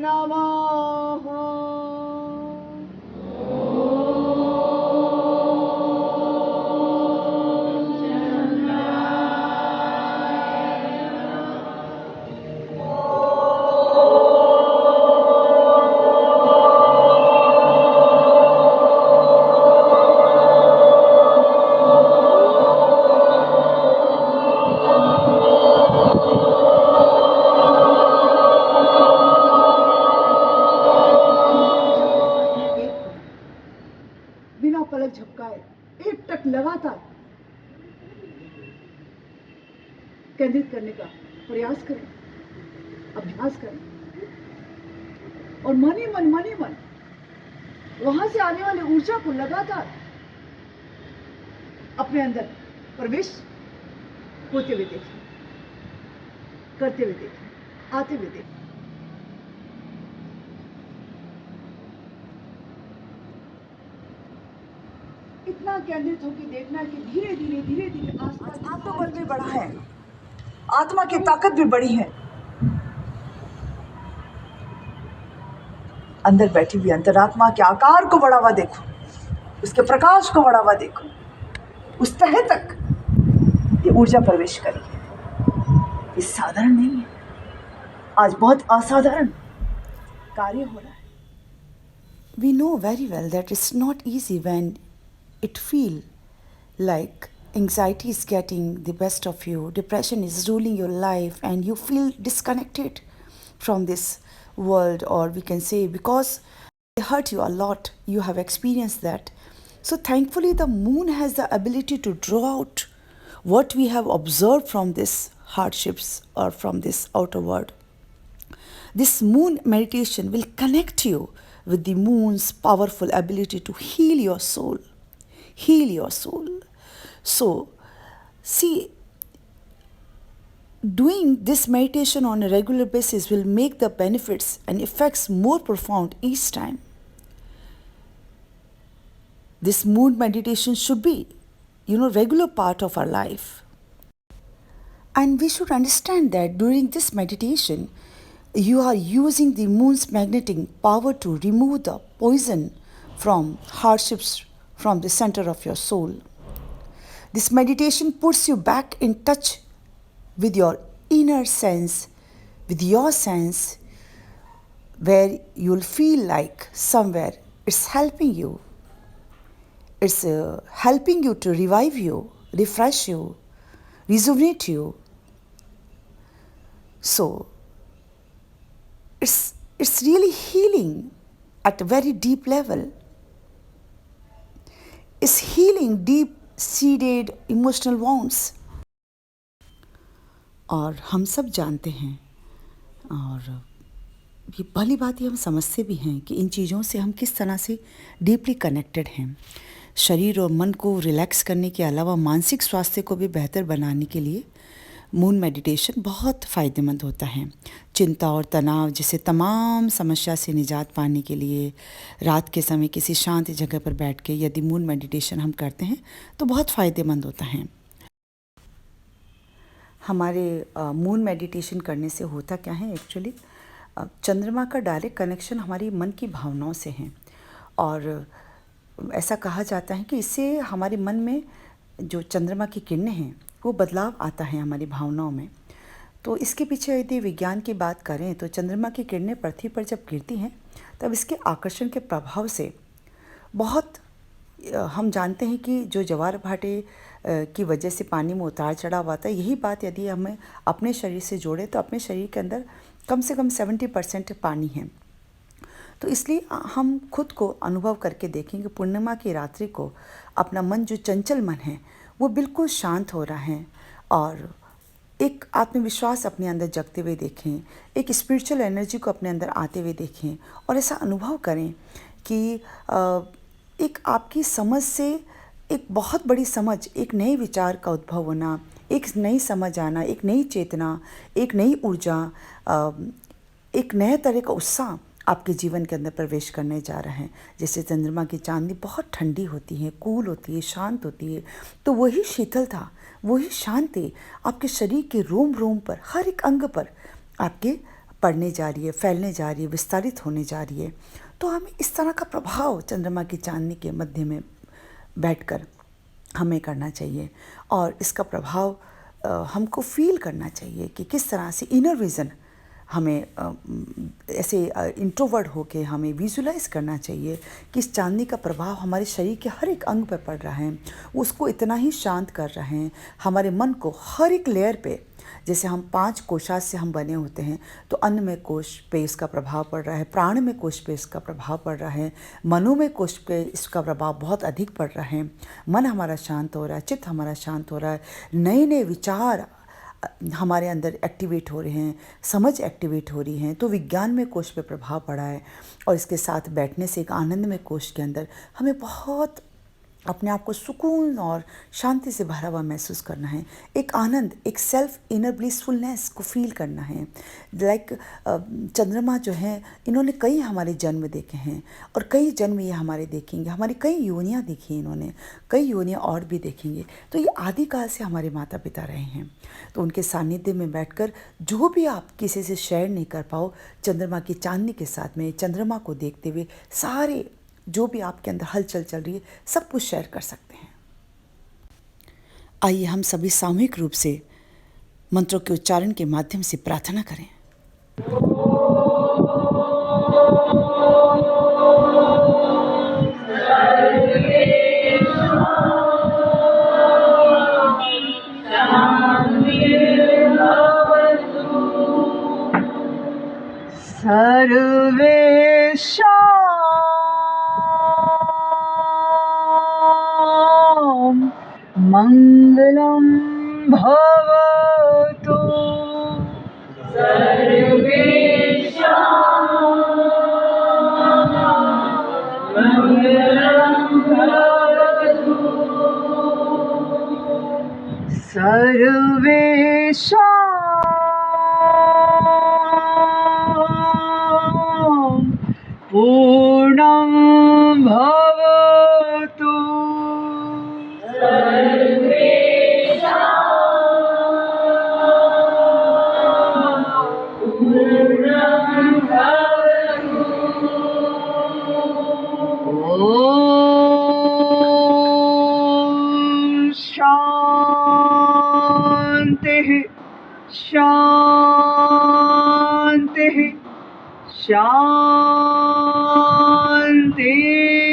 नमः। बिना पलक झपकाए एक टक लगातार केंद्रित करने का प्रयास करें, अभ्यास करें और मन ही मन वहां से आने वाली ऊर्जा को लगातार अपने अंदर प्रवेश होते हुए देखें, करते हुए देखें, आते हुए देखें। इतना केंद्रित होकर देखना कि धीरे धीरे आसपास आत्मबल भी बढ़ा है, आत्मा की ताकत भी बढ़ी है। अंदर बैठी हुई अंतरात्मा के आकार को बढ़ावा देखो, उसके प्रकाश को बढ़ावा देखो, उस तह तक ये ऊर्जा प्रवेश करी है। ये साधारण नहीं है, आज बहुत असाधारण कार्य हो रहा है। We know very well that it's not easy when it feels like anxiety is getting the best of you, depression is ruling your life, and you feel disconnected from this world, or we can say because they hurt you a lot, you have experienced that. So thankfully the moon has the ability to draw out what we have observed from this hardships or from this outer world. This moon meditation will connect you with the moon's powerful ability to heal your soul. Heal your soul. So, see, doing this meditation on a regular basis will make the benefits and effects more profound each time. This moon meditation should be, regular part of our life. And we should understand that during this meditation, you are using the moon's magnetic power to remove the poison from hardships from the center of your soul. This meditation puts you back in touch with your inner sense, with your sense, where you'll feel like somewhere it's helping you. It's helping you to revive you, refresh you, rejuvenate you. So, it's really healing at a very deep level. It's healing deep-seated emotional wounds. और हम सब जानते हैं और ये भली बात ही हम समझते भी हैं कि इन चीज़ों से हम किस तरह से डीपली कनेक्टेड हैं। शरीर और मन को रिलैक्स करने के अलावा मानसिक स्वास्थ्य को भी बेहतर बनाने के लिए मून मेडिटेशन बहुत फ़ायदेमंद होता है। चिंता और तनाव जैसे तमाम समस्या से निजात पाने के लिए रात के समय किसी शांत जगह पर बैठ के यदि मून मेडिटेशन हम करते हैं तो बहुत फ़ायदेमंद होता है। हमारे मून मेडिटेशन करने से होता क्या है एक्चुअली, चंद्रमा का डायरेक्ट कनेक्शन हमारी मन की भावनाओं से है और ऐसा कहा जाता है कि इससे हमारे मन में जो चंद्रमा की किरणें हैं वो बदलाव आता है हमारी भावनाओं में। तो इसके पीछे यदि विज्ञान की बात करें तो चंद्रमा की किरणें पृथ्वी पर जब गिरती हैं तब इसके आकर्षण के प्रभाव से बहुत हम जानते हैं कि जो ज्वार भाटे की वजह से पानी में उतार चढ़ाव आता है, यही बात यदि हमें अपने शरीर से जोड़े तो अपने शरीर के अंदर कम से कम 70% पानी है। तो इसलिए हम खुद को अनुभव करके देखेंगे पूर्णिमा की रात्रि को अपना मन जो चंचल मन है वो बिल्कुल शांत हो रहा है और एक आत्मविश्वास अपने अंदर जगते हुए देखें, एक स्पिरिचुअल एनर्जी को अपने अंदर आते हुए देखें और ऐसा अनुभव करें कि एक आपकी समझ से एक बहुत बड़ी समझ, एक नए विचार का उद्भव होना, एक नई समझ आना, एक नई चेतना, एक नई ऊर्जा, एक नए तरह का उत्साह आपके जीवन के अंदर प्रवेश करने जा रहा है। जैसे चंद्रमा की चांदनी बहुत ठंडी होती है, कूल होती है, शांत होती है, तो वही शीतलता, वही शांति आपके शरीर के रोम रोम पर, हर एक अंग पर आपके बढ़ने जा रही है, फैलने जा रही है, विस्तारित होने जा रही है, तो हमें इस तरह का प्रभाव चंद्रमा की चांदनी के मध्य में बैठकर हमें करना चाहिए और इसका प्रभाव हमको फील करना चाहिए कि किस तरह से इनर विज़न हमें ऐसे इंट्रोवर्ट होके हमें विजुलाइज करना चाहिए कि इस चांदनी का प्रभाव हमारे शरीर के हर एक अंग पर पड़ रहा है, उसको इतना ही शांत कर रहे हैं, हमारे मन को हर एक लेयर पे, जैसे हम 5 कोशास से हम बने होते हैं, तो अन्न में कोश पे इसका प्रभाव पड़ रहा है, प्राण में कोश पे इसका प्रभाव पड़ रहा है, मनो में कोश पे इसका प्रभाव बहुत अधिक पड़ रहा है। मन हमारा शांत हो रहा है, चित्त हमारा शांत हो रहा है, नए नए विचार हमारे अंदर एक्टिवेट हो रहे हैं, समझ एक्टिवेट हो रही हैं, तो विज्ञान में कोश पे प्रभाव पड़ा है। और इसके साथ बैठने से एक आनंद में कोश के अंदर हमें बहुत अपने आप को सुकून और शांति से भरा हुआ महसूस करना है, एक आनंद, एक सेल्फ इनर ब्लिसफुलनेस को फील करना है। लाइक चंद्रमा जो है, इन्होंने कई हमारे जन्म देखे हैं और कई जन्म ये हमारे देखेंगे, हमारी कई योनियाँ देखी इन्होंने, कई योनियाँ और भी देखेंगे। तो ये आदिकाल से हमारे माता पिता रहे हैं, तो उनके सानिध्य में बैठकर जो भी आप किसी से शेयर नहीं कर पाओ, चंद्रमा की चांदनी के साथ में चंद्रमा को देखते हुए सारे जो भी आपके अंदर हलचल चल रही है सब कुछ शेयर कर सकते हैं। आइए हम सभी सामूहिक रूप से मंत्रों के उच्चारण के माध्यम से प्रार्थना करें। सर्वेषां मङ्गलं भवतु। सर्वेषां पूर्णं भवतु। ॐ शान्तिः शान्तिः शान्तिः।